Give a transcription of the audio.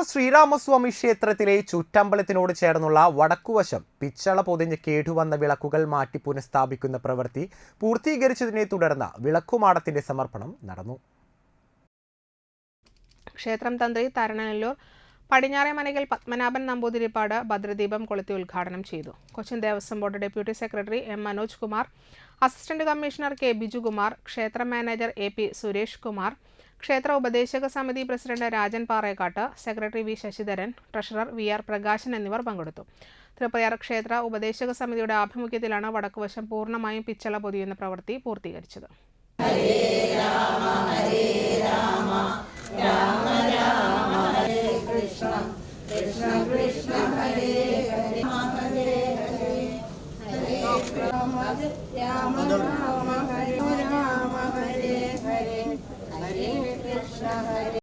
ശ്രീരാമസ്വാമി ക്ഷേത്രത്തിലെ ചുറ്റമ്പലത്തിനോട് ചേർന്നുള്ള വടക്കുവശം പിച്ചള പൊതിഞ്ഞ് കേടുവന്ന വിളക്കുകൾ മാറ്റി പുനഃസ്ഥാപിക്കുന്ന പ്രവൃത്തി പൂർത്തീകരിച്ചതിനെ തുടർന്ന് വിളക്കുമാടത്തിന്റെ സമർപ്പണം നടന്നു. ക്ഷേത്രം തന്ത്രി തരണനെല്ലൂർ പടിഞ്ഞാറേമനയിൽ പത്മനാഭൻ നമ്പൂതിരിപ്പാട് ഭദ്രദീപം കൊളുത്തി ഉദ്ഘാടനം ചെയ്തു. Cochin Devaswom board deputy secretary M Manoj Kumar, assistant commissioner K Bijukumar, ക്ഷേത്ര manager A P Suresh Kumar, ക്ഷേത്ര ഉപദേശക സമിതി president Rajan Parekkat, secretary V Sasidharan, treasurer V R Prakashan എന്നിവർ പങ്കെടുത്തു. തൃപ്പയാർ ക്ഷേത്ര ഉപദേശക സമിതിയുടെ ആഭിമുഖ്യത്തിലാണ് വടക്കുവശം പൂർണ്ണമായും പിച്ചള പൊതിയുന്ന പ്രവൃത്തി പൂർത്തീകരിച്ചത്. ഹരേ രാമ ഹരേ രാമ രാമ രാമ ഹരേ കൃഷ്ണ കൃഷ്ണ കൃഷ്ണ ഹരേ ഹരേ ഹരേ ഹരേ ഹരേ രാമ രാമ രാമ ഹരേ രാമ ഹരേ ഹരേ ഹരേ കൃഷ്ണ ഹരേ